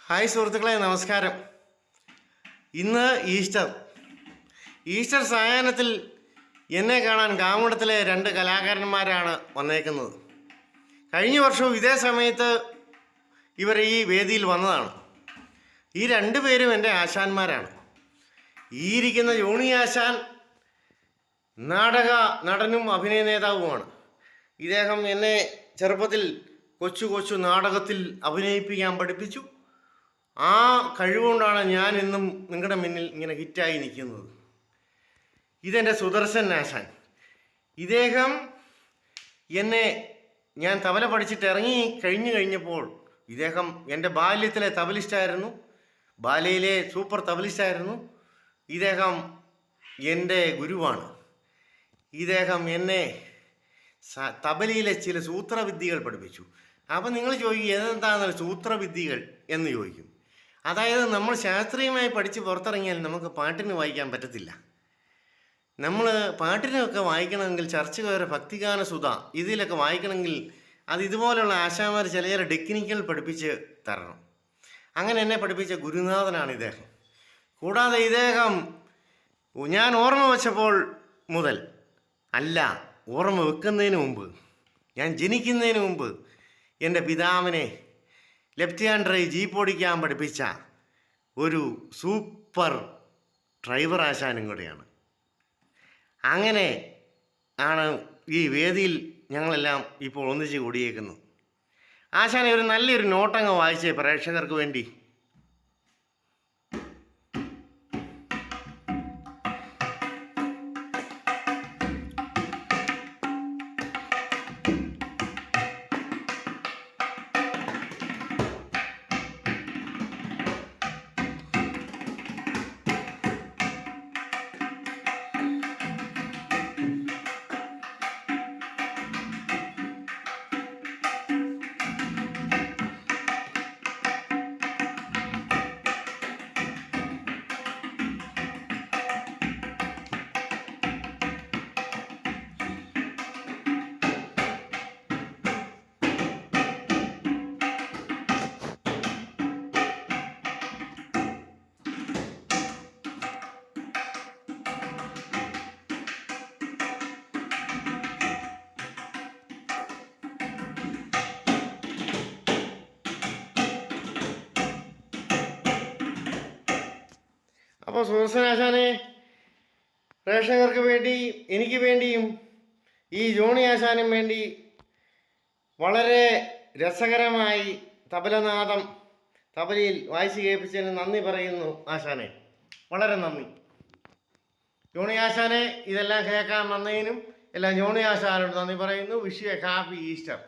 Hi സുഹൃത്തുക്കളെ, നമസ്കാരം. ഇന്ന് ഈസ്റ്റർ സായാഹ്നത്തിൽ എന്നെ കാണാൻ കാമുടത്തിലെ 2 കലാകാരന്മാരാണ് വന്നേക്കുന്നത്. കഴിഞ്ഞ വർഷവും ഇതേ സമയത്ത് ഇവർ ഈ വേദിയിൽ വന്നതാണ്. ഈ 2 പേരും എൻ്റെ ആശാന്മാരാണ്. ഈ ഇരിക്കുന്ന ജോണി ആശാൻ നാടക നടനും അഭിനയ നേതാവുമാണ്. ഇദ്ദേഹം എന്നെ ചെറുപ്പത്തിൽ കൊച്ചു നാടകത്തിൽ അഭിനയിപ്പിക്കാൻ പഠിപ്പിച്ചു. ആ കഴിവുകൊണ്ടാണ് ഞാൻ ഇന്നും നിങ്ങളുടെ മുന്നിൽ ഇങ്ങനെ ഹിറ്റായി നിൽക്കുന്നത്. ഇതെൻ്റെ സുദർശൻ ആശാൻ. ഇദ്ദേഹം ഞാൻ തബല പഠിച്ചിട്ട് ഇറങ്ങി കഴിഞ്ഞപ്പോൾ ഇദ്ദേഹം എൻ്റെ ബാല്യത്തിലെ തബലിസ്റ്റായിരുന്നു. ബാലയിലെ സൂപ്പർ തബലിസ്റ്റായിരുന്നു. ഇദ്ദേഹം എൻ്റെ ഗുരുവാണ്. ഇദ്ദേഹം എന്നെ തബലയിലെ ചില സൂത്രവിദ്യകൾ പഠിപ്പിച്ചു. അപ്പം നിങ്ങൾ ചോദിക്കും, എന്താണ് സൂത്രവിദ്യകൾ എന്ന് ചോദിക്കും. അതായത് നമ്മൾ ശാസ്ത്രീയമായി പഠിച്ച് പുറത്തിറങ്ങിയാൽ നമുക്ക് പാട്ടിന് വായിക്കാൻ പറ്റത്തില്ല. നമ്മൾ പാട്ടിനൊക്കെ വായിക്കണമെങ്കിൽ ചർച്ചകര ഭക്തിഗാന സുധ ഇതിലൊക്കെ വായിക്കണമെങ്കിൽ അത് ഇതുപോലുള്ള ആശാന്മാർ ചില ടെക്നിക്കൽ പഠിപ്പിച്ച് തരണം. അങ്ങനെ എന്നെ പഠിപ്പിച്ച ഗുരുനാഥനാണ് ഇദ്ദേഹം. കൂടാതെ ഇദ്ദേഹം ഞാൻ ഓർമ്മ വെച്ചപ്പോൾ മുതൽ ഓർമ്മ വെക്കുന്നതിന് മുമ്പ്, ഞാൻ ജനിക്കുന്നതിന് മുമ്പ് എൻ്റെ പിതാവിനെ ലെഫ്റ്റ് ഹാൻഡ് ഡ്രൈവ് ജീപ്പ് ഓടിക്കാൻ പഠിപ്പിച്ച ഒരു സൂപ്പർ ഡ്രൈവർ ആശാനും കൂടെയാണ്. അങ്ങനെ ആണ് ഈ വേദിയിൽ ഞങ്ങളെല്ലാം ഇപ്പോൾ ഒന്നിച്ച് കൂടിയേക്കുന്നത്. ആശാനെ ഒരു നല്ലൊരു നോട്ടങ്ങ് വായിച്ചേ പ്രേക്ഷകർക്ക് വേണ്ടി. അപ്പോൾ സുദർശനാശാനെ, പ്രേക്ഷകർക്ക് വേണ്ടി, എനിക്ക് വേണ്ടിയും ഈ ജോണി ആശാനും വേണ്ടി വളരെ രസകരമായി തബലനാദം തബലയിൽ വായിച്ച് കേൾപ്പിച്ചതിന് നന്ദി പറയുന്നു ആശാനെ. വളരെ നന്ദി ജോണി ആശാനെ. ഇതെല്ലാം കേൾക്കാൻ വന്നതിനും എല്ലാം ജോണി ആശാനോട് നന്ദി പറയുന്നു. Wish you A happy Easter.